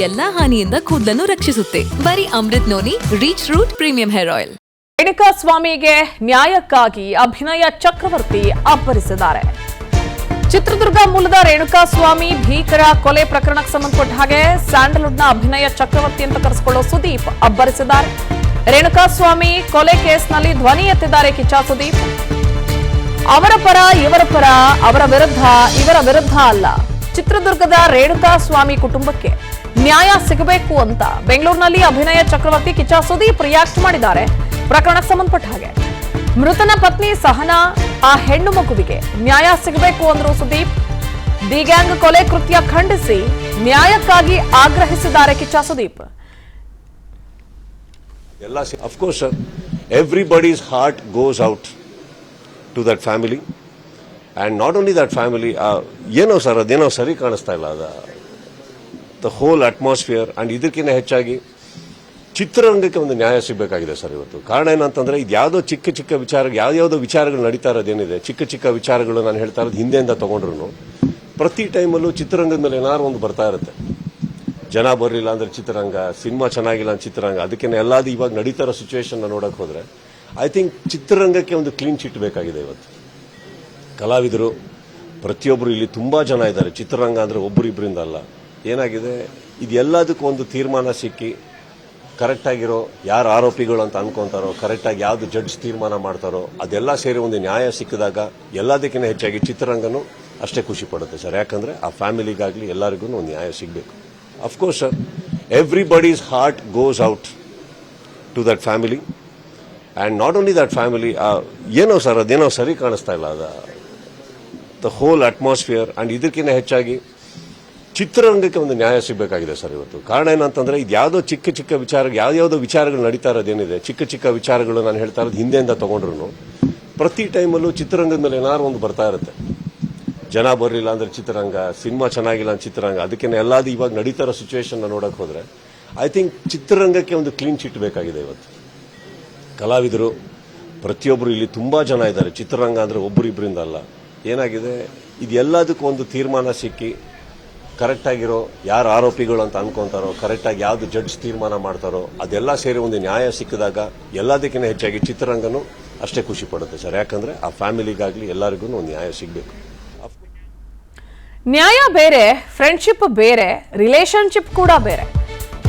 ಎಲ್ಲಾ ಹಾನಿಯಿಂದ ಕೂದಲನ್ನು ರಕ್ಷಿಸುತ್ತೆ. ಬರೀ Amrut noni reach root premium hair oil. Renuka ಸ್ವಾಮಿಗೆ ನ್ಯಾಯಕ್ಕಾಗಿ ಅಭಿನಯ ಚಕ್ರವರ್ತಿ ಅಬ್ಬರಿಸಿದ್ದಾರೆ. ಚಿತ್ರದುರ್ಗ ಮೂಲದ ರೇಣುಕಾ ಸ್ವಾಮಿ ಭೀಕರ ಕೊಲೆ ಪ್ರಕರಣಕ್ಕೆ ಸಂಬಂಧಪಟ್ಟ ಹಾಗೆ ಸ್ಯಾಂಡಲ್ವುಡ್ನ ಅಭಿನಯ ಚಕ್ರವರ್ತಿ ಅಂತ ಕರೆಸಿಕೊಳ್ಳೋ ಸುದೀಪ್ ಅಬ್ಬರಿಸಿದ್ದಾರೆ. ರೇಣುಕಾ ಸ್ವಾಮಿ ಕೊಲೆ ಕೇಸ್ನಲ್ಲಿ ಧ್ವನಿ ಎತ್ತಿದ್ದಾರೆ ಕಿಚ್ಚ ಸುದೀಪ್. ಅವರ ಪರ ಇವರ ಪರ, ಅವರ ವಿರುದ್ಧ ಇವರ ವಿರುದ್ಧ ಅಲ್ಲ. ಚಿತ್ರದುರ್ಗದ ರೇಣುಕಾ ಸ್ವಾಮಿ ಕುಟುಂಬಕ್ಕೆ ನ್ಯಾಯ ಸಿಗಬೇಕು ಅಂತ ಬೆಂಗಳೂರಿನಲ್ಲಿ ಅಭಿನಯ ಚಕ್ರವರ್ತಿ ಕಿಚ್ಚ ಸುದೀಪ್ ರಿಯಾಕ್ಟ್ ಮಾಡಿದ್ದಾರೆ. ಪ್ರಕರಣಕ್ಕೆ ಸಂಬಂಧಪಟ್ಟ ಹಾಗೆ ಮೃತನ ಪತ್ನಿ ಸಹನಾ, ಆ ಹೆಣ್ಣು ಮಗುವಿಗೆ ನ್ಯಾಯ ಸಿಗಬೇಕು ಅಂದ್ರು ಸುದೀಪ್. ದಿ ಗ್ಯಾಂಗ್ ಕೊಲೆ ಕೃತ್ಯ ಖಂಡಿಸಿ ನ್ಯಾಯಕ್ಕಾಗಿ ಆಗ್ರಹಿಸಿದ್ದಾರೆ Kichcha Sudeep. Of course, sir, everybody's heart goes out to that family, and not only that family. ಏನೋ ಸರ್ ಅದೇನೋ ಸರಿ ಕಾಣಿಸ್ತಾ ಇಲ್ಲ ದ ಹೋಲ್ ಅಟ್ಮಾಸ್ಫಿಯರ್. ಅಂಡ್ ಇದಕ್ಕಿಂತ ಹೆಚ್ಚಾಗಿ ಚಿತ್ರರಂಗಕ್ಕೆ ಒಂದು ನ್ಯಾಯ ಸಿಗಬೇಕಾಗಿದೆ ಸರ್ ಇವತ್ತು. ಕಾರಣ ಏನಂತಂದ್ರೆ ಇದು ಯಾವುದೋ ಚಿಕ್ಕ ಚಿಕ್ಕ ವಿಚಾರ, ಯಾವ್ಯಾವುದೋ ವಿಚಾರಗಳು ನಡೀತಾ ಇರೋದೇನಿದೆ, ಚಿಕ್ಕ ಚಿಕ್ಕ ವಿಚಾರಗಳು ನಾನು ಹೇಳ್ತಾ ಇರೋದು ಹಿಂದೆಯಿಂದ ತಗೊಂಡ್ರು ಪ್ರತಿ ಟೈಮಲ್ಲೂ ಚಿತ್ರರಂಗದ ಮೇಲೆ ಏನಾದ್ರು ಒಂದು ಬರ್ತಾ ಇರುತ್ತೆ. ಜನ ಬರಲಿಲ್ಲ ಅಂದ್ರೆ ಚಿತ್ರರಂಗ, ಸಿನಿಮಾ ಚೆನ್ನಾಗಿಲ್ಲ ಅಂದ್ರೆ ಚಿತ್ರರಂಗ, ಅದಕ್ಕಿಂತ ಎಲ್ಲಾದ್ರೂ ಇವಾಗ ನಡೀತಾ ಇರೋ ಸಿಚುವೇಶನ್ ನೋಡಕ್ ಹೋದ್ರೆ ಐ ಥಿಂಕ್ ಚಿತ್ರರಂಗಕ್ಕೆ ಒಂದು ಕ್ಲೀನ್ ಚಿಟ್ ಬೇಕಾಗಿದೆ ಇವತ್ತು. ಕಲಾವಿದರು ಪ್ರತಿಯೊಬ್ಬರು ಇಲ್ಲಿ ತುಂಬಾ ಜನ ಇದ್ದಾರೆ. ಚಿತ್ರರಂಗ ಅಂದ್ರೆ ಒಬ್ಬರಿಬ್ಬರಿಂದ ಅಲ್ಲ. ಏನಾಗಿದೆ, ಇದೆಲ್ಲದಕ್ಕೂ ಒಂದು ತೀರ್ಮಾನ ಸಿಕ್ಕಿ ಕರೆಕ್ಟ್ ಆಗಿರೋ ಯಾರು ಆರೋಪಿಗಳು ಅಂತ ಅನ್ಕೊಂತಾರೋ, ಕರೆಕ್ಟ್ ಆಗಿ ಯಾವ್ದು ಜಡ್ಜ್ ತೀರ್ಮಾನ ಮಾಡ್ತಾರೋ ಅದೆಲ್ಲ ಸೇರಿ ಒಂದು ನ್ಯಾಯ ಸಿಕ್ಕಿದಾಗ ಎಲ್ಲದಕ್ಕಿಂತ ಹೆಚ್ಚಾಗಿ ಚಿತ್ರರಂಗನೂ ಅಷ್ಟೇ ಖುಷಿ ಪಡುತ್ತೆ ಸರ್. ಯಾಕಂದ್ರೆ ಆ ಫ್ಯಾಮಿಲಿಗಾಗ್ಲಿ ಎಲ್ಲರಿಗೂ ಒಂದು ನ್ಯಾಯ ಸಿಗಬೇಕು. Of course sir, everybody's heart goes out to that family, and not only that family. ಏನೋ ಸರ್ ಅದೇನೋ ಸರಿ ಕಾಣಿಸ್ತಾ ಇಲ್ಲ ದ ಹೋಲ್ ಅಟ್ಮಾಸ್ಫಿಯರ್. ಅಂಡ್ ಇದಕ್ಕಿಂತ ಹೆಚ್ಚಾಗಿ ಚಿತ್ರರಂಗಕ್ಕೆ ಒಂದು ನ್ಯಾಯ ಸಿಗಬೇಕಾಗಿದೆ ಸರ್ ಇವತ್ತು. ಕಾರಣ ಏನಂತಂದ್ರೆ ಇದು ಯಾವುದೋ ಚಿಕ್ಕ ಚಿಕ್ಕ ವಿಚಾರ, ಯಾವ್ಯಾವುದೋ ವಿಚಾರಗಳು ನಡೀತಾ ಇರೋದೇನಿದೆ, ಚಿಕ್ಕ ಚಿಕ್ಕ ವಿಚಾರಗಳು ನಾನು ಹೇಳ್ತಾ ಇರೋದು ಹಿಂದೆಯಿಂದ ತಗೊಂಡ್ರು ಪ್ರತಿ ಟೈಮಲ್ಲೂ ಚಿತ್ರರಂಗದ ಮೇಲೆ ಏನಾದ್ರು ಒಂದು ಬರ್ತಾ ಇರುತ್ತೆ. ಜನ ಬರಲಿಲ್ಲ ಅಂದ್ರೆ ಚಿತ್ರರಂಗ, ಸಿನಿಮಾ ಚೆನ್ನಾಗಿಲ್ಲ ಅಂದ್ರೆ ಚಿತ್ರರಂಗ, ಅದಕ್ಕಿಂತ ಎಲ್ಲಾದ್ರೂ ಇವಾಗ ನಡೀತಾ ಇರೋ ಸಿಚುವೇಶನ್ ನೋಡಕ್ ಹೋದ್ರೆ ಐ ಥಿಂಕ್ ಚಿತ್ರರಂಗಕ್ಕೆ ಒಂದು ಕ್ಲೀನ್ ಚಿಟ್ ಬೇಕಾಗಿದೆ ಇವತ್ತು. ಕಲಾವಿದರು ಪ್ರತಿಯೊಬ್ಬರು ಇಲ್ಲಿ ತುಂಬಾ ಜನ ಇದ್ದಾರೆ. ಚಿತ್ರರಂಗ ಅಂದ್ರೆ ಒಬ್ಬರಿಬ್ಬರಿಂದ ಅಲ್ಲ. ಏನಾಗಿದೆ, ಇದೆಲ್ಲದಕ್ಕೂ ಒಂದು ತೀರ್ಮಾನ ಸಿಕ್ಕಿ ಕರೆಕ್ಟ್ ಆಗಿರೋ ಯಾರು ಆರೋಪಿಗಳು ಅಂತ ಅನ್ಕೊಂತಾರೋ, ಕರೆಕ್ಟ್ ಆಗಿ ಯಾವ್ದು ಜಡ್ಜ್ ತೀರ್ಮಾನ ಮಾಡ್ತಾರೋ ಅದೆಲ್ಲ ಸೇರಿ ಒಂದು ನ್ಯಾಯ ಸಿಕ್ಕಿದಾಗ ಎಲ್ಲದಕ್ಕಿಂತ ಹೆಚ್ಚಾಗಿ ಚಿತ್ರರಂಗನೂ ಅಷ್ಟೇ ಖುಷಿ ಪಡುತ್ತೆ ಸರ್. ಯಾಕಂದ್ರೆ ಆ ಫ್ಯಾಮಿಲಿಗಾಗ್ಲಿ ಎಲ್ಲರಿಗೂ ಒಂದು ನ್ಯಾಯ ಸಿಗಬೇಕು. ನ್ಯಾಯ ಬೇರೆ, ಫ್ರೆಂಡ್ಶಿಪ್ ಬೇರೆ, ರಿಲೇಶನ್ಶಿಪ್ ಕೂಡ ಬೇರೆ.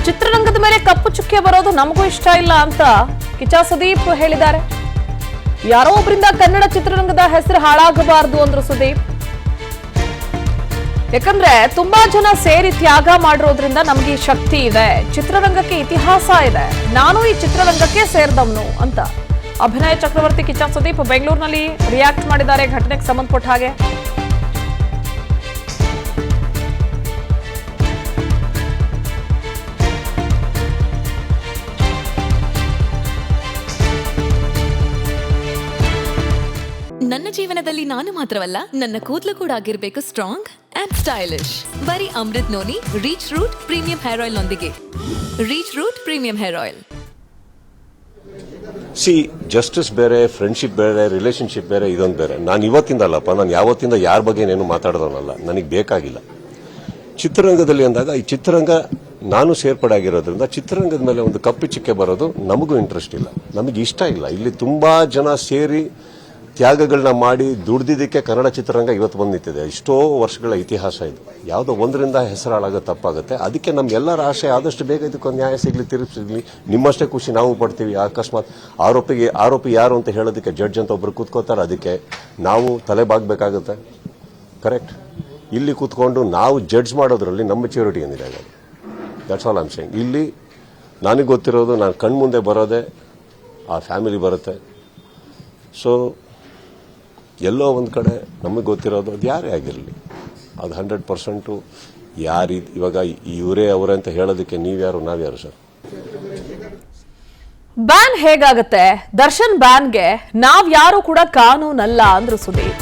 ಚಿತ್ರರಂಗದ ಮೇಲೆ ಕಪ್ಪು ಚುಕ್ಕೆ ಬರೋದು ನಮಗೂ ಇಷ್ಟ ಇಲ್ಲ ಅಂತ ಕಿಚ್ಚ ಸುದೀಪ್ ಹೇಳಿದ್ದಾರೆ. ಯಾರೋ ಒಬ್ಬರಿಂದ ಕನ್ನಡ ಚಿತ್ರರಂಗದ ಹೆಸರು ಹಾಳಾಗಬಾರದು ಅಂದ್ರು ಸುದೀಪ್. ಯಾಕಂದ್ರೆ ತುಂಬಾ ಜನ ಸೇರಿ ತ್ಯಾಗ ಮಾಡಿರೋದ್ರಿಂದ ನಮ್ಗೆ ಈ ಶಕ್ತಿ ಇದೆ, ಚಿತ್ರರಂಗಕ್ಕೆ ಇತಿಹಾಸ ಇದೆ, ನಾನು ಈ ಚಿತ್ರರಂಗಕ್ಕೆ ಸೇರಿದವನು ಅಂತ ಅಭಿನಯ ಚಕ್ರವರ್ತಿ ಕಿಚ್ಚ ಸುದೀಪ್ ಬೆಂಗಳೂರಿನಲ್ಲಿ ರಿಯಾಕ್ಟ್ ಮಾಡಿದ್ದಾರೆ ಘಟನೆಗೆ ಸಂಬಂಧಪಟ್ಟ ಹಾಗೆ. ನನ್ನ ಜೀವನದಲ್ಲಿ ನಾನು ಮಾತ್ರವಲ್ಲ, ನನ್ನ ಕೂದಲು ಕೂಡ ಆಗಿರ್ಬೇಕು ಸ್ಟ್ರಾಂಗ್ ಅಂಡ್ ಸ್ಟೈಲಿಶ್. ಬರೀ Amrut noni reach root premium hair oil ನೊಂದಿಗೆ. Reach root premium hair oil. Justice ಬೇರೆ, ಫ್ರೆಂಡ್ಶಿಪ್ ಬೇರೆ, ರಿಲೇಶನ್ಶಿಪ್ ಬೇರೆ, ಇದೊಂದು ಬೇರೆ. ನಾನು ಇವತ್ತಿಂದ ಅಲ್ಲಪ್ಪ, ನಾನು ಯಾವತ್ತಿಂದ ಯಾರ ಬಗ್ಗೆ ಏನು ಮಾತಾಡೋದನ್ನಲ್ಲ, ನನಗೆ ಬೇಕಾಗಿಲ್ಲ. ಚಿತ್ರರಂಗದಲ್ಲಿ ಅಂದಾಗ ಈ ಚಿತ್ರರಂಗ ನಾನು ಸೇರ್ಪಡೆ ಆಗಿರೋದ್ರಿಂದ ಚಿತ್ರರಂಗದ ಮೇಲೆ ಒಂದು ಕಪ್ಪು ಚಿಕ್ಕೆ ಬರೋದು ನಮಗೂ ಇಂಟ್ರೆಸ್ಟ್ ಇಲ್ಲ, ನಮಗೆ ಇಷ್ಟ ಇಲ್ಲ. ಇಲ್ಲಿ ತುಂಬಾ ಜನ ಸೇರಿ ತ್ಯಾಗಗಳನ್ನ ಮಾಡಿ ದುಡ್ದಿದ್ದಕ್ಕೆ ಕನ್ನಡ ಚಿತ್ರರಂಗ ಇವತ್ತು ಬಂದು ನಿಂತಿದೆ. ಎಷ್ಟೋ ವರ್ಷಗಳ ಇತಿಹಾಸ ಇದು. ಯಾವುದೋ ಒಂದರಿಂದ ಹೆಸರಾಳಾಗೋದು ತಪ್ಪಾಗುತ್ತೆ. ಅದಕ್ಕೆ ನಮ್ಗೆಲ್ಲರ ಆಶೆ ಆದಷ್ಟು ಬೇಗ ಇದಕ್ಕೊಂದು ನ್ಯಾಯ ಸಿಗ್ಲಿ, ತಿರುಗಿ ಸಿಗ್ಲಿ. ನಿಮ್ಮಷ್ಟೇ ಖುಷಿ ನಾವು ಪಡ್ತೀವಿ. ಅಕಸ್ಮಾತ್ ಆರೋಪಿ ಯಾರು ಅಂತ ಹೇಳೋದಕ್ಕೆ ಜಡ್ಜ್ ಅಂತ ಒಬ್ರು ಕೂತ್ಕೋತಾರೆ, ಅದಕ್ಕೆ ನಾವು ತಲೆ ಬಾಗಬೇಕಾಗುತ್ತೆ. ಕರೆಕ್ಟ್. ಇಲ್ಲಿ ಕೂತ್ಕೊಂಡು ನಾವು ಜಡ್ಜ್ ಮಾಡೋದ್ರಲ್ಲಿ ನಮ್ಮ ಮೆಚ್ಯೂರಿಟಿ ಏನಿದೆ, that's all I am saying. ಇಲ್ಲಿ ನನಗೆ ಗೊತ್ತಿರೋದು, ನಾನು ಕಣ್ಮುಂದೆ ಬರೋದೇ ಆ ಫ್ಯಾಮಿಲಿ ಬರುತ್ತೆ. ಸೊ ಎಲ್ಲೋ ಒಂದು ಕಡೆ ನಮಗೆ ಗೊತ್ತಿರೋದು ಅದು ಯಾರೇ ಆಗಿರಲಿ, ಅದು 100% ಯಾರು ಇವಾಗ ಇವರೇ ಅವರೇ ಅಂತ ಹೇಳೋದಕ್ಕೆ ನೀವ್ಯಾರು ನಾವ್ಯಾರು ಸರ್? ಬ್ಯಾನ್ ಹೇಗಾಗತ್ತೆ? ದರ್ಶನ್ ಬ್ಯಾನ್ಗೆ ನಾವ್ಯಾರು ಕೂಡ ಕಾನೂನಲ್ಲ ಅಂದ್ರು ಸುದೀಪ್.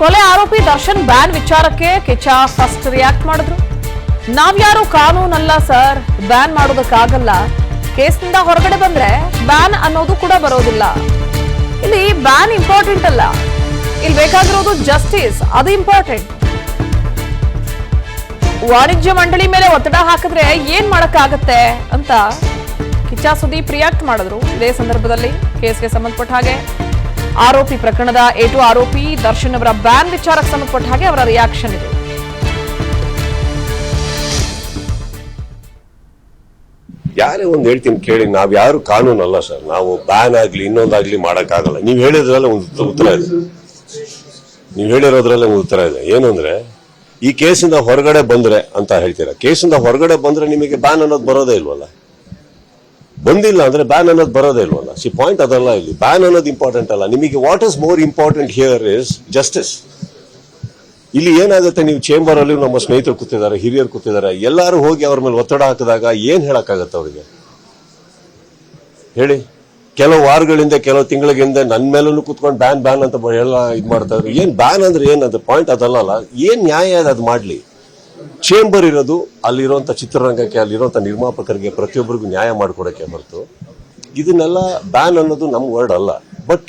ಕೊಲೆ ಆರೋಪಿ ದರ್ಶನ್ ಬ್ಯಾನ್ ವಿಚಾರಕ್ಕೆ ಕಿಚ್ಚ ಫಸ್ಟ್ ರಿಯಾಕ್ಟ್ ಮಾಡಿದ್ರು. ನಾವ್ಯಾರು ಕಾನೂನಲ್ಲ ಸರ್, ಬ್ಯಾನ್ ಮಾಡೋದಕ್ಕಾಗಲ್ಲ. ಕೇಸ್ನಿಂದ ಹೊರಗಡೆ ಬಂದ್ರೆ ಬ್ಯಾನ್ ಅನ್ನೋದು ಕೂಡ ಬರೋದಿಲ್ಲ. ಇಲ್ಲಿ ಬ್ಯಾನ್ ಇಂಪಾರ್ಟೆಂಟ್ ಅಲ್ಲ, ಇಲ್ಲಿ ಬೇಕಾಗಿರೋದು ಜಸ್ಟಿಸ್, ಅದು ಇಂಪಾರ್ಟೆಂಟ್. ವಾಣಿಜ್ಯ ಮಂಡಳಿ ಮೇಲೆ ಒತ್ತಡ ಹಾಕಿದ್ರೆ ಏನ್ ಮಾಡಕ್ಕಾಗತ್ತೆ ಅಂತ ಕಿಚ್ಚ ಸುದೀಪ್ ರಿಯಾಕ್ಟ್ ಮಾಡಿದ್ರು. ಇದೇ ಸಂದರ್ಭದಲ್ಲಿ ಕೇಸ್ಗೆ ಸಂಬಂಧಪಟ್ಟ ಹಾಗೆ ಆರೋಪಿ ಪ್ರಕರಣದ A2 ಆರೋಪಿ ದರ್ಶನ್ ಅವರ ಬ್ಯಾನ್ ವಿಚಾರಕ್ಕೆ ಸಂಬಂಧಪಟ್ಟ ಹಾಗೆ ಅವರ ರಿಯಾಕ್ಷನ್ ಇದು. ಯಾರೇ ಒಂದ್ ಹೇಳ್ತೀನಿ ಕೇಳಿ, ನಾವ್ ಯಾರು ಕಾನೂನು ಅಲ್ಲ ಸರ್. ನಾವು ಬ್ಯಾನ್ ಆಗ್ಲಿ ಇನ್ನೊಂದಾಗ್ಲಿ ಮಾಡಕ್ಕಾಗಲ್ಲ. ನೀವ್ ಹೇಳಿದ್ರಲ್ಲ ಒಂದು ಉತ್ತರ ಇದೆ, ನೀವ್ ಹೇಳಿರೋದ್ರಲ್ಲೇ ಒಂದು ಉತ್ತರ ಇದೆ. ಏನು ಅಂದ್ರೆ, ಈ ಕೇಸಿಂದ ಹೊರಗಡೆ ಬಂದ್ರೆ ಅಂತ ಹೇಳ್ತೀರಾ. ಕೇಸಿಂದ ಹೊರಗಡೆ ಬಂದ್ರೆ ನಿಮಗೆ ಬ್ಯಾನ್ ಅನ್ನೋದು ಬರೋದೇ ಇಲ್ವಲ್ಲ. ಬಂದಿಲ್ಲ ಅಂದ್ರೆ ಬ್ಯಾನ್ ಅನ್ನೋದು ಬರೋದೇ ಇಲ್ವಲ್ಲ. ಪಾಯಿಂಟ್ ಅದಲ್ಲ. ಇಲ್ಲಿ ಬ್ಯಾನ್ ಅನ್ನೋದು ಇಂಪಾರ್ಟೆಂಟ್ ಅಲ್ಲ. ನಿಮಗೆ what is more important here is justice. ಇಲ್ಲಿ ಏನಾಗುತ್ತೆ, ನೀವು ಚೇಂಬರ್ ಅಲ್ಲಿ ನಮ್ಮ ಸ್ನೇಹಿತರು ಕೂತಿದ್ದಾರೆ, ಹಿರಿಯರು ಕೂತಿದ್ದಾರೆ, ಎಲ್ಲರೂ ಹೋಗಿ ಅವ್ರ ಮೇಲೆ ಒತ್ತಡ ಹಾಕಿದಾಗ ಏನ್ ಹೇಳಕ್ಕಾಗತ್ತೆ ಅವರಿಗೆ ಹೇಳಿ? ಕೆಲವು ವಾರಗಳಿಂದ ಕೆಲವು ತಿಂಗಳಿಂದ ನನ್ನ ಮೇಲೂ ಕುತ್ಕೊಂಡು ಬ್ಯಾನ್ ಅಂತ ಎಲ್ಲ ಇದ್ ಮಾಡ್ತಾ ಇದ್ರು. ಏನ್ ಬ್ಯಾನ್ ಅಂದ್ರೆ ಏನಂತ ಪಾಯಿಂಟ್ ಅದಲ್ಲ. ಏನ್ ನ್ಯಾಯ ಅದು ಮಾಡ್ಲಿ. ಚೇಂಬರ್ ಇರೋದು ಅಲ್ಲಿರುವಂತ ಚಿತ್ರರಂಗಕ್ಕೆ, ಅಲ್ಲಿರುವಂತ ನಿರ್ಮಾಪಕರಿಗೆ, ಪ್ರತಿಯೊಬ್ಬರಿಗೂ ನ್ಯಾಯ ಮಾಡ್ಕೊಡಕ್ಕೆ ಹೊರತು ಇದನ್ನೆಲ್ಲ ಬ್ಯಾನ್ ಅನ್ನೋದು ನಮ್ಮ ವರ್ಡ್ ಅಲ್ಲ. ಬಟ್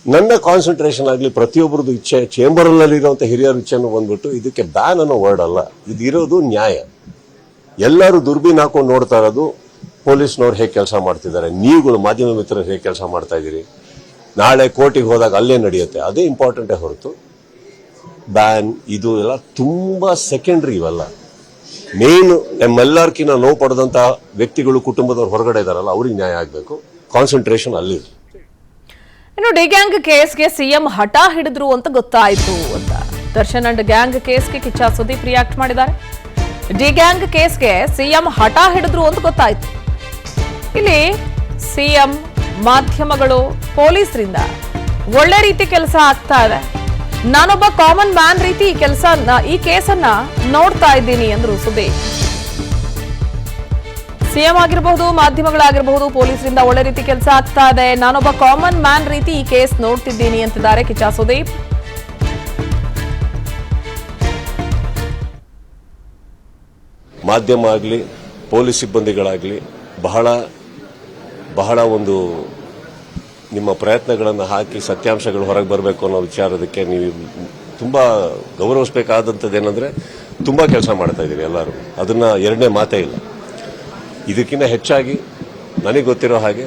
ನನ್ನ ಕಾನ್ಸಂಟ್ರೇಷನ್ ಆಗಲಿ, ಪ್ರತಿಯೊಬ್ಬರದ್ದು ಇಚ್ಛೆ, ಚೇಂಬರ್ ಅಲ್ಲಿ ಇರುವಂತ ಹಿರಿಯರ ಇಚ್ಛೆನೂ ಬಂದ್ಬಿಟ್ಟು ಇದಕ್ಕೆ ಬ್ಯಾನ್ ಅನ್ನೋ ವರ್ಡ್ ಅಲ್ಲ. ಇದಿರೋದು ನ್ಯಾಯ. ಎಲ್ಲರೂ ದುರ್ಬೀನ್ ಹಾಕೊಂಡು ನೋಡ್ತಾ ಇರೋದು ಪೊಲೀಸ್ನವ್ರು ಹೇಗೆ ಕೆಲಸ ಮಾಡ್ತಿದ್ದಾರೆ, ನೀವುಗಳು ಮಾಧ್ಯಮ ಮಿತ್ರರು ಹೇಗೆ ಕೆಲಸ ಮಾಡ್ತಾ ಇದ್ದೀರಿ. ನಾಳೆ ಕೋರ್ಟಿಗೆ ಹೋದಾಗ ಅಲ್ಲೇ ನಡೆಯುತ್ತೆ. ಅದೇ ಇಂಪಾರ್ಟೆಂಟೇ ಹೊರತು ಬ್ಯಾನ್ ಇದು ಎಲ್ಲ ತುಂಬಾ ಸೆಕೆಂಡ್ರಿ. ಇವೆಲ್ಲ ಮೇನ್ ನಮ್ಮೆಲ್ಲರ್ಕಿನ್ನ ನೋವು ಪಡೆದಂತ ವ್ಯಕ್ತಿಗಳು, ಕುಟುಂಬದವ್ರು ಹೊರಗಡೆ ಇದಾರಲ್ಲ, ಅವ್ರಿಗೆ ನ್ಯಾಯ ಆಗ್ಬೇಕು. ಕಾನ್ಸಂಟ್ರೇಷನ್ ಅಲ್ಲಿ. ಇನ್ನು ಡಿ ಗ್ಯಾಂಗ್ ಕೇಸ್ಗೆ ಸಿಎಂ ಹಠ ಹಿಡಿದ್ರು ಅಂತ ಗೊತ್ತಾಯ್ತು ಅಂತ ದರ್ಶನ್ ಅಂಡ್ ಗ್ಯಾಂಗ್ ಕೇಸ್ಗೆ ಕಿಚ್ಚ ಸುದೀಪ್ ರಿಯಾಕ್ಟ್ ಮಾಡಿದ್ದಾರೆ. ಡಿ ಗ್ಯಾಂಗ್ ಕೇಸ್ಗೆ ಸಿಎಂ ಹಠ ಹಿಡಿದ್ರು ಅಂತ ಗೊತ್ತಾಯ್ತು. ಇಲ್ಲಿ ಸಿಎಂ, ಮಾಧ್ಯಮಗಳು, ಪೊಲೀಸರಿಂದ ಒಳ್ಳೆ ರೀತಿ ಕೆಲಸ ಆಗ್ತಾ ಇದೆ. ನಾನೊಬ್ಬ ಕಾಮನ್ ಮ್ಯಾನ್ ರೀತಿ ಈ ಕೇಸನ್ನ ನೋಡ್ತಾ ಇದ್ದೀನಿ ಅಂದ್ರು ಸುದೀಪ್. ಸಿಎಂ ಆಗಿರಬಹುದು, ಮಾಧ್ಯಮಗಳಾಗಿರಬಹುದು, ಪೊಲೀಸರಿಂದ ಒಳ್ಳೆ ರೀತಿ ಕೆಲಸ ಆಗ್ತಾ ಇದೆ. ನಾನೊಬ್ಬ ಕಾಮನ್ ಮ್ಯಾನ್ ರೀತಿ ಈ ಕೇಸ್ ನೋಡ್ತಿದ್ದೀನಿ ಅಂತಿದ್ದಾರೆ ಕಿಚ್ಚ ಸುದೀಪ್. ಮಾಧ್ಯಮ ಆಗಲಿ, ಪೊಲೀಸ್ ಸಿಬ್ಬಂದಿಗಳಾಗಲಿ ಬಹಳ ಒಂದು ನಿಮ್ಮ ಪ್ರಯತ್ನಗಳನ್ನು ಹಾಕಿ ಸತ್ಯಾಂಶಗಳು ಹೊರಗೆ ಬರಬೇಕು ಅನ್ನೋ ವಿಚಾರದಕ್ಕೆ ನೀವು ತುಂಬಾ ಗೌರವಿಸಬೇಕಾದಂಥದ್ದೇನೆಂದ್ರೆ ತುಂಬಾ ಕೆಲಸ ಮಾಡ್ತಾ ಇದ್ದೀರಿ ಎಲ್ಲರೂ. ಅದನ್ನ ಎರಡನೇ ಮಾತೇ ಇಲ್ಲ. ಇದಕ್ಕಿಂತ ಹೆಚ್ಚಾಗಿ ನನಗೆ ಗೊತ್ತಿರೋ ಹಾಗೆ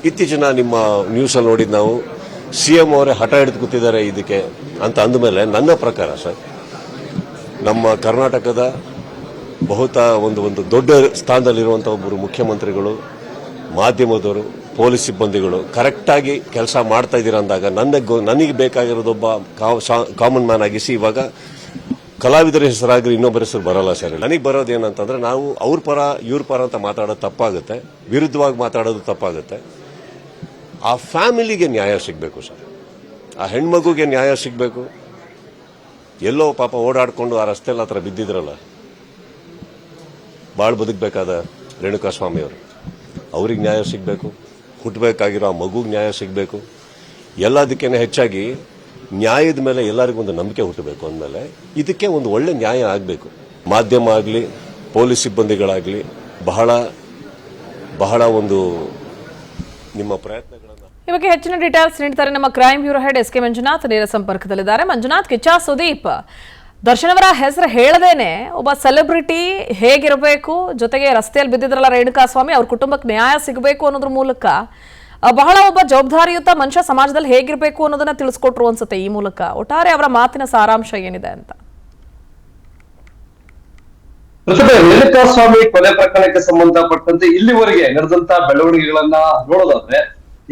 ಇತ್ತೀಚಿನ ನಿಮ್ಮ ನ್ಯೂಸಲ್ಲಿ ನೋಡಿದ್ ನಾವು ಸಿಎಂ ಅವರೇ ಹಠ ಹಿಡಿದು ಕೂತಿದ್ದಾರೆ ಇದಕ್ಕೆ ಅಂತ ಅಂದಮೇಲೆ, ನನ್ನ ಪ್ರಕಾರ ಸರ್, ನಮ್ಮ ಕರ್ನಾಟಕದ ಒಂದು ದೊಡ್ಡ ಸ್ಥಾನದಲ್ಲಿರುವಂಥ ಒಬ್ಬರು ಮುಖ್ಯಮಂತ್ರಿಗಳು, ಮಾಧ್ಯಮದವರು, ಪೊಲೀಸ್ ಸಿಬ್ಬಂದಿಗಳು ಕರೆಕ್ಟಾಗಿ ಕೆಲಸ ಮಾಡ್ತಾ ಇದ್ದೀರಾ ಅಂದಾಗ ನನಗೆ ಬೇಕಾಗಿರೋದೊಬ್ಬ ಕಾಮನ್ ಮ್ಯಾನ್ ಆಗಿಸಿ. ಇವಾಗ ಕಲಾವಿದರ ಹೆಸರಾಗ್ರಿ ಇನ್ನೊಬ್ಬರ ಹೆಸರು ಬರಲ್ಲ ಸರ್. ನನಗೆ ಬರೋದೇನಂತಂದ್ರೆ, ನಾವು ಅವ್ರ ಪರ ಇವ್ರ ಪರ ಅಂತ ಮಾತಾಡೋದು ತಪ್ಪಾಗುತ್ತೆ, ವಿರುದ್ಧವಾಗಿ ಮಾತಾಡೋದು ತಪ್ಪಾಗುತ್ತೆ. ಆ ಫ್ಯಾಮಿಲಿಗೆ ನ್ಯಾಯ ಸಿಗಬೇಕು ಸರ್. ಆ ಹೆಣ್ಮಗುಗೆ ನ್ಯಾಯ ಸಿಗಬೇಕು. ಎಲ್ಲೋ ಪಾಪ ಓಡಾಡ್ಕೊಂಡು ಆ ರಸ್ತೆಯಲ್ಲಿ ಹತ್ರ ಬಿದ್ದಿದ್ರಲ್ಲ, ಬಾಳ್ ಬದುಕಬೇಕಾದ ರೇಣುಕಾಸ್ವಾಮಿ ಅವರು, ಅವ್ರಿಗೆ ನ್ಯಾಯ ಸಿಗಬೇಕು. ಹುಟ್ಟಬೇಕಾಗಿರೋ ಆ ಮಗುಗೆ ನ್ಯಾಯ ಸಿಗಬೇಕು. ಎಲ್ಲದಕ್ಕಿಂತ ಹೆಚ್ಚಾಗಿ ನ್ಯಾಯದ ಮೇಲೆ ಎಲ್ಲರಿಗೂ ಒಂದು ನಂಬಿಕೆ ಹುಟ್ಟಬೇಕು ಅಂದಮೇಲೆ ಇದಕ್ಕೆ ಒಂದು ಒಳ್ಳೆ ನ್ಯಾಯ ಆಗಬೇಕು. ಮಾಧ್ಯಮ ಆಗಲಿ, ಪೊಲೀಸ್ ಸಿಬ್ಬಂದಿಗಳಾಗಲಿ ಬಹಳ ಒಂದು ನಿಮ್ಮ ಪ್ರಯತ್ನಗಳನ್ನು. ಈ ಬಗ್ಗೆ ಹೆಚ್ಚಿನ ಡೀಟೇಲ್ಸ್ ನೀಡ್ತಾರೆ ನಮ್ಮ crime bureau head SK Manjunath. ನೇರ ಸಂಪರ್ಕದಲ್ಲಿದ್ದಾರೆ. ಮಂಜುನಾಥ್, ಕಿಚ್ಚ ಸುದೀಪ್ ದರ್ಶನ್ ಅವರ ಹೆಸರು ಹೇಳದೇನೆ ಒಬ್ಬ ಸೆಲೆಬ್ರಿಟಿ ಹೇಗಿರಬೇಕು, ಜೊತೆಗೆ ರಸ್ತೆಯಲ್ಲಿ ಬಿದ್ದಿದ್ರಲ್ಲ ರೇಣುಕಾಸ್ವಾಮಿ, ಅವ್ರ ಕುಟುಂಬಕ್ಕೆ ನ್ಯಾಯ ಸಿಗಬೇಕು ಅನ್ನೋದ್ರ ಮೂಲಕ ಬಹಳ ಒಬ್ಬ ಜವಾಬ್ದಾರಿಯುತ ಮನುಷ್ಯ ಸಮಾಜದಲ್ಲಿ ಹೇಗಿರಬೇಕು ಅನ್ನೋದನ್ನ ತಿಳಿಸ್ಕೊಟ್ರು ಅನ್ಸುತ್ತೆ ಈ ಮೂಲಕ. ಒಟ್ಟಾರೆ ಅವರ ಮಾತಿನ ಸಾರಾಂಶ ಏನಿದೆ ಅಂತ. ರೇಣುಕಾಸ್ವಾಮಿ ಕೊಲೆ ಪ್ರಕರಣಕ್ಕೆ ಸಂಬಂಧಪಟ್ಟಂತೆ ಇಲ್ಲಿವರೆಗೆ ನಡೆದಂತ ಬೆಳವಣಿಗೆಗಳನ್ನ ನೋಡೋದಾದ್ರೆ,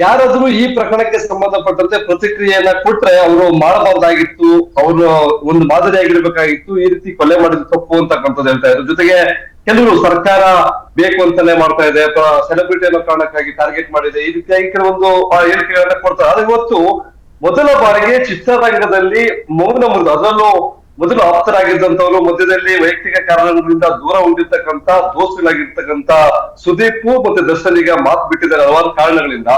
ಯಾರಾದ್ರೂ ಈ ಪ್ರಕರಣಕ್ಕೆ ಸಂಬಂಧಪಟ್ಟಂತೆ ಪ್ರತಿಕ್ರಿಯೆಯನ್ನ ಕೊಟ್ರೆ ಅವರು ಮಾಡಬಾರ್ದಾಗಿತ್ತು, ಅವರು ಒಂದು ಮಾದರಿಯಾಗಿರ್ಬೇಕಾಗಿತ್ತು, ಈ ರೀತಿ ಕೊಲೆ ಮಾಡಿದ ತಪ್ಪು ಅಂತಕ್ಕಂಥದ್ದು ಹೇಳ್ತಾ ಇದ್ರು. ಜೊತೆಗೆ ಕೆಲವರು ಸರ್ಕಾರ ಬೇಕು ಅಂತಾನೆ ಮಾಡ್ತಾ ಇದೆ, ಅಥವಾ ಸೆಲೆಬ್ರಿಟಿ ಅನ್ನೋ ಕಾರಣಕ್ಕಾಗಿ ಟಾರ್ಗೆಟ್ ಮಾಡಿದೆ, ಈ ರೀತಿಯಾಗಿ ಕೆಲವೊಂದು ಹೇಳಿಕೆಗಳನ್ನ ಕೊಡ್ತಾರೆ. ಆದ್ರೆ ಇವತ್ತು ಮೊದಲ ಬಾರಿಗೆ ಚಿತ್ರರಂಗದಲ್ಲಿ ಮೌನ ಮುರಿದು, ಅದರಲ್ಲೂ ಮೊದಲು ಆಪ್ತರಾಗಿದ್ದಂತವರು, ಮಧ್ಯದಲ್ಲಿ ವೈಯಕ್ತಿಕ ಕಾರಣಗಳಿಂದ ದೂರ ಉಳಿದಿರ್ತಕ್ಕಂಥ ದೋಸ್ತುಗಳಾಗಿರ್ತಕ್ಕಂಥ ಸುದೀಪ್ ಮತ್ತೆ ದರ್ಶನ್ ಈಗ ಮಾತು ಬಿಟ್ಟಿದ್ದಾರೆ ಹಲವಾರು ಕಾರಣಗಳಿಂದ.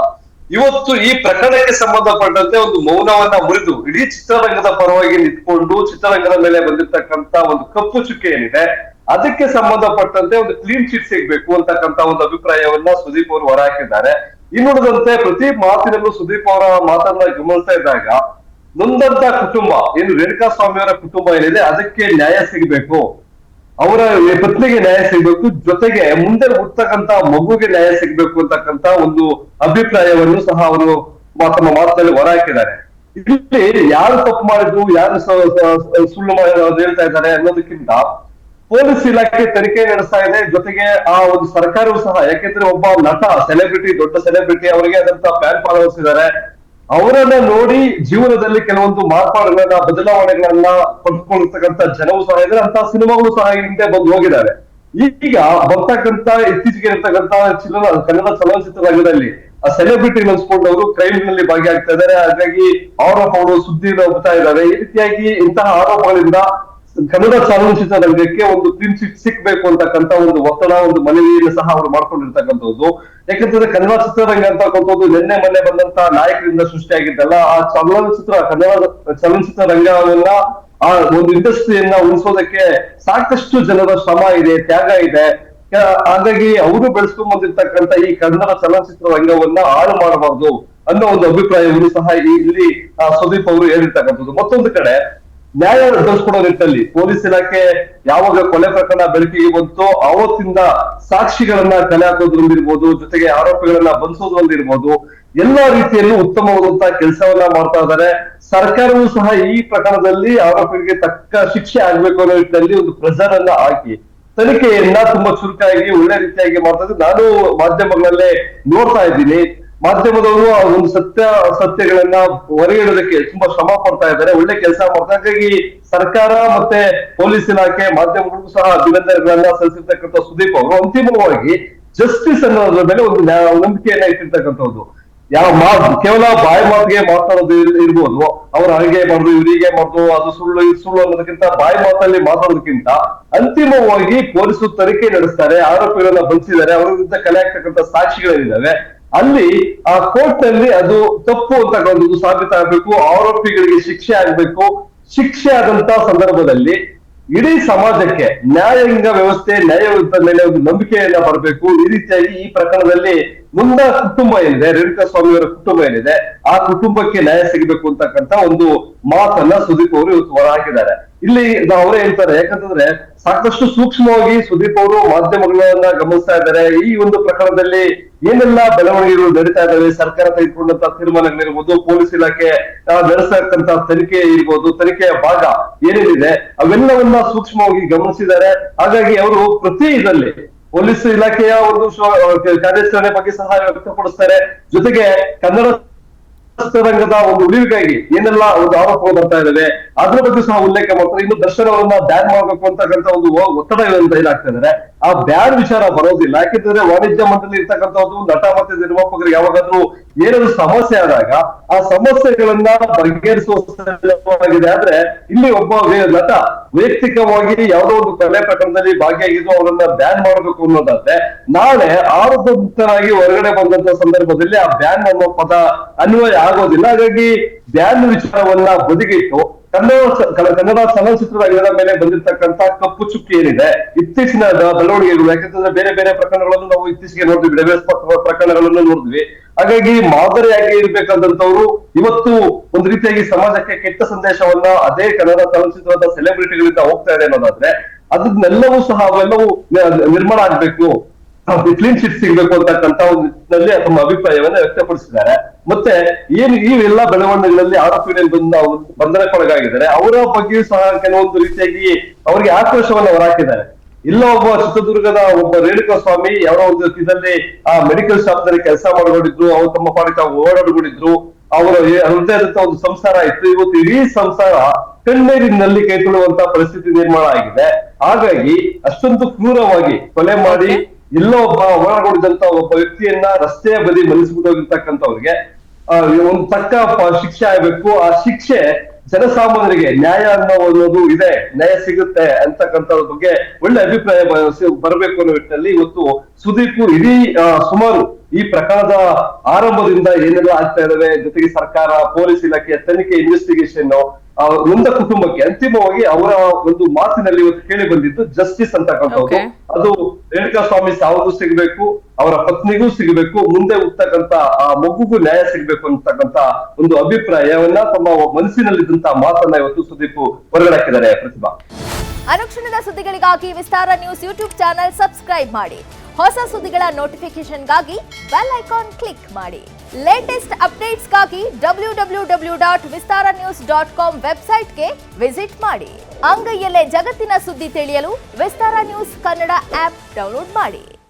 ಇವತ್ತು ಈ ಪ್ರಕರಣಕ್ಕೆ ಸಂಬಂಧಪಟ್ಟಂತೆ ಒಂದು ಮೌನವನ್ನ ಮುರಿದು ಇಡೀ ಚಿತ್ರರಂಗದ ಪರವಾಗಿ ನಿಂತ್ಕೊಂಡು ಚಿತ್ರರಂಗದ ಮೇಲೆ ಬಂದಿರ್ತಕ್ಕಂಥ ಒಂದು ಕಪ್ಪು ಚುಕ್ಕೆ ಏನಿದೆ ಅದಕ್ಕೆ ಸಂಬಂಧಪಟ್ಟಂತೆ ಒಂದು ಕ್ಲೀನ್ ಚಿಟ್ ಸಿಗ್ಬೇಕು ಅಂತಕ್ಕಂಥ ಒಂದು ಅಭಿಪ್ರಾಯವನ್ನ ಸುದೀಪ್ ಅವರು ಹೊರಹಾಕಿದ್ದಾರೆ. ಇನ್ನುಳಿದಂತೆ ಪ್ರತಿ ಮಾತಿನಲ್ಲೂ ಸುದೀಪ್ ಅವರ ಮಾತನ್ನ ಗಮನಿಸ್ತಾ ಇದ್ದಾಗ ನೊಂದಂತ ಕುಟುಂಬ ಏನು ರೇಣುಕಾ ಸ್ವಾಮಿಯವರ ಕುಟುಂಬ ಏನಿದೆ ಅದಕ್ಕೆ ನ್ಯಾಯ ಸಿಗಬೇಕು, ಅವರ ಪತ್ನಿಗೆ ನ್ಯಾಯ ಸಿಗಬೇಕು, ಜೊತೆಗೆ ಮುಂದೆ ಹುಟ್ಟತಕ್ಕಂತ ಮಗುಗೆ ನ್ಯಾಯ ಸಿಗಬೇಕು ಅಂತಕ್ಕಂತ ಒಂದು ಅಭಿಪ್ರಾಯವನ್ನು ಸಹ ಅವರು ತಮ್ಮ ಮಾತುಗಳಲ್ಲಿ ಹೊರಹಾಕಿದ್ದಾರೆ. ಇಲ್ಲಿ ಯಾರು ತಪ್ಪು ಮಾಡಿದ್ರು, ಯಾರು ಸುಳ್ಳು ಹೇಳ್ತಾ ಇದ್ದಾರೆ ಅನ್ನೋದಕ್ಕಿಂತ ಪೊಲೀಸ್ ಇಲಾಖೆ ತನಿಖೆ ನಡೆಸ್ತಾ ಇದೆ. ಜೊತೆಗೆ ಆ ಒಂದು ಸರ್ಕಾರವೂ ಸಹ, ಯಾಕೆಂದ್ರೆ ಒಬ್ಬ ನಟ, ಸೆಲೆಬ್ರಿಟಿ, ದೊಡ್ಡ ಸೆಲೆಬ್ರಿಟಿ, ಅವರಿಗೆ ಆದಂತ ಫ್ಯಾನ್ ಫಾಲೋವರ್ಸ್ ಇದ್ದಾರೆ. ಅವರನ್ನ ನೋಡಿ ಜೀವನದಲ್ಲಿ ಕೆಲವೊಂದು ಮಾರ್ಪಾಡುಗಳನ್ನ, ಬದಲಾವಣೆಗಳನ್ನ ಪಡೆದುಕೊಳ್ಳತಕ್ಕಂತ ಜನವೂ ಸಹ ಇದ್ದಾರೆ. ಅಂತ ಸಿನಿಮಾಗಳು ಸಹ ಹಿಂದೆ ಬಂದು ಹೋಗಿದ್ದಾರೆ. ಈಗ ಬರ್ತಕ್ಕಂತ ಇತ್ತೀಚೆಗೆ ಇರ್ತಕ್ಕಂತ ಕನ್ನಡ ಚಲನಚಿತ್ರ ರಂಗದಲ್ಲಿ ಆ ಸೆಲೆಬ್ರಿಟಿ ಅನ್ಸ್ಕೊಂಡವರು ಕ್ರೈಮ್ ನಲ್ಲಿ ಭಾಗಿಯಾಗ್ತಾ ಇದ್ದಾರೆ. ಹಾಗಾಗಿ ಆರೋಪಗಳು ಸುದ್ದಿ ಹೋಗ್ತಾ ಇದ್ದಾರೆ. ಈ ರೀತಿಯಾಗಿ ಇಂತಹ ಆರೋಪಗಳಿಂದ ಕನ್ನಡ ಚಲನಚಿತ್ರ ರಂಗಕ್ಕೆ ಒಂದು ಕ್ಲೀನ್ ಚಿಟ್ ಸಿಕ್ಬೇಕು ಅಂತಕ್ಕಂತ ಒಂದು ಒತ್ತಡ, ಒಂದು ಮನವಿಯನ್ನು ಸಹ ಅವರು ಮಾಡ್ಕೊಂಡಿರ್ತಕ್ಕಂಥದ್ದು. ಯಾಕಂತಂದ್ರೆ ಕನ್ನಡ ಚಿತ್ರರಂಗ ಅಂತಕ್ಕಂಥದ್ದು ನಿನ್ನೆ ಮೊನ್ನೆ ಬಂದಂತ ನಾಯಕರಿಂದ ಸೃಷ್ಟಿಯಾಗಿದ್ದಲ್ಲ. ಆ ಕನ್ನಡ ಚಲನಚಿತ್ರ ರಂಗವನ್ನ, ಆ ಒಂದು ಇಂಡಸ್ಟ್ರಿಯನ್ನ ಉಳಿಸೋದಕ್ಕೆ ಸಾಕಷ್ಟು ಜನರ ಶ್ರಮ ಇದೆ, ತ್ಯಾಗ ಇದೆ. ಹಾಗಾಗಿ ಅವರು ಬೆಳೆಸ್ಕೊಂಡ್ ಬಂದಿರ್ತಕ್ಕಂಥ ಈ ಕನ್ನಡ ಚಲನಚಿತ್ರ ರಂಗವನ್ನ ಹಾಳು ಮಾಡಬಾರ್ದು ಅನ್ನೋ ಒಂದು ಅಭಿಪ್ರಾಯವನ್ನು ಸಹ ಇಲ್ಲಿ ಸುದೀಪ್ ಅವರು ಹೇಳಿರ್ತಕ್ಕಂಥದ್ದು. ಮತ್ತೊಂದು ಕಡೆ ನ್ಯಾಯ ದೊರಕಿಸ್ಕೊಡೋ ನಿಟ್ಟಲ್ಲಿ ಪೊಲೀಸ್ ಇಲಾಖೆ ಯಾವಾಗ ಕೊಲೆ ಪ್ರಕರಣ ಬೆಳಕಿಗೆ ಬಂತೋ ಅವತ್ತಿಂದ ಸಾಕ್ಷಿಗಳನ್ನ ಕಲೆ ಹಾಕೋದ್ರಲ್ಲಿರ್ಬೋದು, ಜೊತೆಗೆ ಆರೋಪಿಗಳನ್ನ ಬಂಧಿಸೋದ್ರಲ್ಲಿರ್ಬೋದು, ಎಲ್ಲಾ ರೀತಿಯಲ್ಲೂ ಉತ್ತಮವಾದಂತಹ ಕೆಲಸವನ್ನ ಮಾಡ್ತಾ ಇದ್ದಾರೆ. ಸರ್ಕಾರವೂ ಸಹ ಈ ಪ್ರಕರಣದಲ್ಲಿ ಆರೋಪಿಗಳಿಗೆ ತಕ್ಕ ಶಿಕ್ಷೆ ಆಗ್ಬೇಕು ಅನ್ನೋ ನಿಟ್ಟಿನಲ್ಲಿ ಒಂದು ಪ್ರೆಷರ್ ಅನ್ನ ಹಾಕಿ ತನಿಖೆಯನ್ನ ತುಂಬಾ ಚುರುಕಾಗಿ ಒಳ್ಳೆ ರೀತಿಯಾಗಿ ಮಾಡ್ತಾ ಇದ್ದಾರೆ. ನಾನು ಮಾಧ್ಯಮಗಳಲ್ಲೇ ನೋಡ್ತಾ ಇದ್ದೀನಿ. ಮಾಧ್ಯಮದವರು ಆ ಒಂದು ಸತ್ಯಗಳನ್ನ ಹೊರಗಿಡೋದಕ್ಕೆ ತುಂಬಾ ಶ್ರಮ ಪಡ್ತಾ ಇದ್ದಾರೆ, ಒಳ್ಳೆ ಕೆಲಸ ಮಾಡ್ತಾರೆ. ಹಾಗಾಗಿ ಸರ್ಕಾರ ಮತ್ತೆ ಪೊಲೀಸ್ ಇಲಾಖೆ, ಮಾಧ್ಯಮಗಳಿಗೂ ಸಹ ಅಭಿನಂದನೆಗಳನ್ನ ಸಲ್ಲಿಸಿರ್ತಕ್ಕಂಥ ಸುದೀಪ್ ಅವರು ಅಂತಿಮವಾಗಿ ಜಸ್ಟಿಸ್ ಅನ್ನೋದ್ರ ಮೇಲೆ ಒಂದು ನಂಬಿಕೆಯನ್ನ ಇಟ್ಟಿರ್ತಕ್ಕಂಥದ್ದು. ಕೇವಲ ಬಾಯಿ ಮಾತಿಗೆ ಮಾತಾಡೋದು ಇರ್ಬೋದು, ಅವ್ರು ಹಾಗೆ ಮಾಡುದು, ಇವರಿಗೆ ಮಾಡುದು, ಅದು ಸುಳ್ಳು ಇದು ಸುಳ್ಳು ಅನ್ನೋದಕ್ಕಿಂತ, ಬಾಯಿ ಮಾತಲ್ಲಿ ಮಾತಾಡೋದಕ್ಕಿಂತ ಅಂತಿಮವಾಗಿ ಪೊಲೀಸರು ತನಿಖೆ ನಡೆಸ್ತಾರೆ, ಆರೋಪಿಗಳನ್ನ ಬಂಧಿಸಿದ್ದಾರೆ, ಅವರ ವಿರುದ್ಧ ಕಲೆ ಆಗ್ತಕ್ಕಂಥ ಸಾಕ್ಷಿಗಳಿದ್ದಾವೆ. ಅಲ್ಲಿ ಆ ಕೋರ್ಟ್ ನಲ್ಲಿ ಅದು ತಪ್ಪು ಅಂತಕ್ಕಂಥದ್ದು ಸಾಬೀತಾಗಬೇಕು, ಆರೋಪಿಗಳಿಗೆ ಶಿಕ್ಷೆ ಆಗ್ಬೇಕು. ಶಿಕ್ಷೆ ಆದಂತ ಸಂದರ್ಭದಲ್ಲಿ ಇಡೀ ಸಮಾಜಕ್ಕೆ ನ್ಯಾಯಾಂಗ ವ್ಯವಸ್ಥೆ, ನ್ಯಾಯದ ಮೇಲೆ ಒಂದು ನಂಬಿಕೆಯನ್ನ ಬರಬೇಕು. ಈ ರೀತಿಯಾಗಿ ಈ ಪ್ರಕರಣದಲ್ಲಿ ಮುಂದ ಕುಟುಂಬ ಏನಿದೆ, ರೇಣುಕಾ ಸ್ವಾಮಿಯವರ ಕುಟುಂಬ ಏನಿದೆ, ಆ ಕುಟುಂಬಕ್ಕೆ ನ್ಯಾಯ ಸಿಗಬೇಕು ಅಂತಕ್ಕಂತ ಒಂದು ಮಾತನ್ನ ಸುದೀಪ್ ಅವರು ಇವತ್ತು ಹೊರ ಹಾಕಿದ್ದಾರೆ. ಇಲ್ಲಿ ಅವರೇ ಹೇಳ್ತಾರೆ, ಯಾಕಂತಂದ್ರೆ ಸಾಕಷ್ಟು ಸೂಕ್ಷ್ಮವಾಗಿ ಸುದೀಪ್ ಅವರು ಮಾಧ್ಯಮಗಳನ್ನ ಗಮನಿಸ್ತಾ ಇದ್ದಾರೆ. ಈ ಒಂದು ಪ್ರಕರಣದಲ್ಲಿ ಏನೆಲ್ಲ ಬೆಳವಣಿಗೆಗಳು ನಡೀತಾ ಇದ್ದಾವೆ, ಸರ್ಕಾರ ತೆಗೆದುಕೊಂಡಂತ ತೀರ್ಮಾನಗಳಿರ್ಬೋದು, ಪೊಲೀಸ್ ಇಲಾಖೆ ನಡೆಸತಕ್ಕಂತ ತನಿಖೆ ಇರ್ಬೋದು, ತನಿಖೆಯ ಭಾಗ ಏನೇನಿದೆ ಅವೆಲ್ಲವನ್ನ ಸೂಕ್ಷ್ಮವಾಗಿ ಗಮನಿಸಿದ್ದಾರೆ. ಹಾಗಾಗಿ ಅವರು ಪ್ರತಿ ಇದರಲ್ಲಿ ಪೊಲೀಸ್ ಇಲಾಖೆಯ ಒಂದು ಕಾರ್ಯಾಚರಣೆ ಬಗ್ಗೆ ಸಹ ವ್ಯಕ್ತಪಡಿಸ್ತಾರೆ. ಜೊತೆಗೆ ಕನ್ನಡ ರಂಗದ ಒಂದು ಉಳಿವಿಗಾಗಿ ಏನೆಲ್ಲ ಒಂದು ಆರೋಪಗಳು ಬರ್ತಾ ಇದಾವೆ ಅದ್ರ ಬಗ್ಗೆ ಸಹ ಉಲ್ಲೇಖ ಮಾಡ್ತಾರೆ. ಇನ್ನು ದರ್ಶನ್ ಅವರನ್ನ ಬ್ಯಾನ್ ಮಾಡ್ಬೇಕು ಅಂತಕ್ಕಂಥ ಒಂದು ಒತ್ತಡ ಇದಾಗ್ತಾ ಇದಾರೆ. ಆ ಬ್ಯಾನ್ ವಿಚಾರ ಬರೋದಿಲ್ಲ. ಯಾಕೆಂದ್ರೆ ವಾಣಿಜ್ಯ ಮಂಡಳಿ ಇರ್ತಕ್ಕಂಥದ್ದು ನಟ ಮತ್ತೆ ನಿರ್ಮಾಪಕರಿಗೆ ಯಾವಾಗಾದ್ರೂ ಏನಾದ್ರು ಸಮಸ್ಯೆ ಆದಾಗ ಆ ಸಮಸ್ಯೆಗಳನ್ನ ಬಗೆಹರಿಸುವಾಗಿದೆ. ಆದ್ರೆ ಇಲ್ಲಿ ಒಬ್ಬ ನಟ ವೈಯಕ್ತಿಕವಾಗಿ ಯಾವುದೋ ಒಂದು ಕೊಲೆ ಪ್ರಕರಣದಲ್ಲಿ ಭಾಗಿಯಾಗಿದ್ದು ಅವರನ್ನ ಬ್ಯಾನ್ ಮಾಡಬೇಕು ಅನ್ನೋದಾದ್ರೆ, ನಾಳೆ ಆರೋಪಯುಕ್ತರಾಗಿ ಹೊರಗಡೆ ಬಂದಂತ ಸಂದರ್ಭದಲ್ಲಿ ಆ ಬ್ಯಾನ್ ಅನ್ನೋ ಪದ ಅನ್ವಯ ಆಗೋದಿಲ್ಲ. ಹಾಗಾಗಿ ಬ್ಯಾನ್ ವಿಚಾರವನ್ನ ಬದಿಗಿಟ್ಟು ಕನ್ನಡ ಚಲನಚಿತ್ರರಂಗದ ಮೇಲೆ ಬಂದಿರತಕ್ಕಂತ ಕಪ್ಪು ಚುಕ್ಕಿ ಏನಿದೆ, ಇತ್ತೀಚಿನ ಬೆಳವಣಿಗೆಗಳು, ಯಾಕಂತಂದ್ರೆ ಬೇರೆ ಬೇರೆ ಪ್ರಕರಣಗಳನ್ನು ನಾವು ಇತ್ತೀಚೆಗೆ ನೋಡಿದ್ವಿ, ಡೆಬೇಸ್ ಪ್ರಕರಣಗಳನ್ನು ನೋಡಿದ್ವಿ. ಹಾಗಾಗಿ ಮಾದರಿಯಾಗಿ ಇರ್ಬೇಕಂತವ್ರು ಇವತ್ತು ಒಂದು ರೀತಿಯಾಗಿ ಸಮಾಜಕ್ಕೆ ಕೆಟ್ಟ ಸಂದೇಶವನ್ನ ಅದೇ ಕನ್ನಡ ಚಲನಚಿತ್ರದ ಸೆಲೆಬ್ರಿಟಿಗಳಿಂದ ಹೋಗ್ತಾ ಇದೆ ಅನ್ನೋದಾದ್ರೆ, ಅದನ್ನೆಲ್ಲವೂ ಸಹ ಅವೆಲ್ಲವೂ ನಿರ್ಮಾಣ ಆಗ್ಬೇಕು, ಕ್ಲೀನ್ ಚಿಟ್ ಸಿಗ್ಬೇಕು ಅಂತಕ್ಕಂತ ಒಂದು ನಿಟ್ಟಿನಲ್ಲಿ ತಮ್ಮ ಅಭಿಪ್ರಾಯವನ್ನ ವ್ಯಕ್ತಪಡಿಸಿದ್ದಾರೆ. ಮತ್ತೆ ಏನು ಈ ಎಲ್ಲಾ ಬೆಳವಣಿಗೆಗಳಲ್ಲಿ ಆರೋಪಿಗಳು ಬಂಧನಕ್ಕೊಳಗಾಗಿದ್ದಾರೆ, ಅವರ ಬಗ್ಗೆಯೂ ಸಹ ಕೆಲವೊಂದು ರೀತಿಯಾಗಿ ಅವರಿಗೆ ಆಕ್ರೋಶವನ್ನ ಹೊರಹಾಕಿದ್ದಾರೆ. ಇಲ್ಲ ಒಬ್ಬ ಚಿತ್ರದುರ್ಗದ ಒಬ್ಬ ರೇಣುಕಾ ಸ್ವಾಮಿ ಯಾರೋ ಒಂದು ಇದರಲ್ಲಿ ಆ ಮೆಡಿಕಲ್ ಶಾಪ್ ನಲ್ಲಿ ಕೆಲಸ ಮಾಡಿಕೊಂಡಿದ್ರು, ಅವ್ರು ತಮ್ಮ ಪಾಡಿಗೆ ಓಡಾಡಿಕೊಂಡಿದ್ರು, ಅವರ ಅವ್ರದ್ದೇ ಆದಂತ ಒಂದು ಸಂಸಾರ ಇತ್ತು. ಇವತ್ತು ಇಡೀ ಸಂಸಾರ ಕಣ್ಣೀರಿನಲ್ಲಿ ಕೈ ತೊಳುವಂತ ಪರಿಸ್ಥಿತಿ ನಿರ್ಮಾಣ ಆಗಿದೆ. ಹಾಗಾಗಿ ಅಷ್ಟೊಂದು ಕ್ರೂರವಾಗಿ ಕೊಲೆ ಮಾಡಿ ಎಲ್ಲೋ ಒಬ್ಬ ಒಳಗೊಂಡಿದ್ದಂತ ಒಬ್ಬ ವ್ಯಕ್ತಿಯನ್ನ ರಸ್ತೆಯ ಬದಿ ಮಲಿಸ್ಬಿಟ್ಟೋಗಿರ್ತಕ್ಕಂಥವ್ರಿಗೆ ಒಂದು ತಕ್ಕ ಶಿಕ್ಷೆ ಆಗ್ಬೇಕು. ಆ ಶಿಕ್ಷೆ ಜನಸಾಮಾನ್ಯರಿಗೆ ನ್ಯಾಯ ಅನ್ನೋದು ಇದೆ, ನ್ಯಾಯ ಸಿಗುತ್ತೆ ಅಂತಕ್ಕಂಥದ್ರ ಬಗ್ಗೆ ಒಳ್ಳೆ ಅಭಿಪ್ರಾಯ ಬರಬೇಕು ಅನ್ನೋ ನಿಟ್ಟಿನಲ್ಲಿ ಇವತ್ತು ಸುದೀಪ್ ಇಡೀ ಸುಮಾರು ಈ ಪ್ರಕರಣದ ಆರಂಭದಿಂದ ಏನೆಲ್ಲ ಆಗ್ತಾ ಇದಾವೆ, ಜೊತೆಗೆ ಸರ್ಕಾರ, ಪೊಲೀಸ್ ಇಲಾಖೆಯ ತನಿಖೆ, ಇನ್ವೆಸ್ಟಿಗೇಷನ್, ನೊಂದ ಕುಟುಂಬಕ್ಕೆ ಅಂತಿಮವಾಗಿ ಅವರ ಒಂದು ಮಾತಿನಲ್ಲಿ ಇವತ್ತು ಕೇಳಿ ಬಂದಿದ್ದು ಜಸ್ಟಿಸ್ ಅಂತಕ್ಕಂಥದ್ದು. Okay. ಅದು ರೇಣುಕಾ ಸ್ವಾಮಿ ಸಾವು ಸಿಗಬೇಕು, ಅವರ ಪತ್ನಿಗೂ ಸಿಗಬೇಕು, ಮುಂದೆ ಹುಟ್ಟತಕ್ಕಂತ ಆ ಮಗುಗೂ ನ್ಯಾಯ ಸಿಗಬೇಕು ಅಂತಕ್ಕಂತ ಒಂದು ಅಭಿಪ್ರಾಯವನ್ನ ತಮ್ಮ ಮನಸ್ಸಿನಲ್ಲಿದ್ದಂತಹ ಮಾತನ್ನ ಇವತ್ತು ಸುದೀಪ್ ಹೊರಗಡೆ ಹಾಕಿದ್ದಾರೆ. ಪ್ರತಿಭಾ, ಅನುಕ್ಷಣದ ಸುದ್ದಿಗಳಿಗಾಗಿ ವಿಸ್ತಾರ ನ್ಯೂಸ್ ಯೂಟ್ಯೂಬ್ ಚಾನೆಲ್ ಸಬ್ಸ್ಕ್ರೈಬ್ ಮಾಡಿ. ಹೊಸ ಸುದ್ದಿಗಳ ನೋಟಿಫಿಕೇಶನ್ಗಾಗಿ ಬೆಲ್ ಐಕಾನ್ ಕ್ಲಿಕ್ ಮಾಡಿ. ಲೇಟೆಸ್ಟ್ ಅಪ್ಡೇಟ್ಸ್ಗಾಗಿ www.vistaranews.com ವೆಬ್ಸೈಟ್ಗೆ ವಿಸಿಟ್ ಮಾಡಿ. ಅಂಗೈಯಲ್ಲೇ ಜಗತ್ತಿನ ಸುದ್ದಿ ತಿಳಿಯಲು ವಿಸ್ತಾರ ನ್ಯೂಸ್ ಕನ್ನಡ ಆಪ್ ಡೌನ್ಲೋಡ್ ಮಾಡಿ.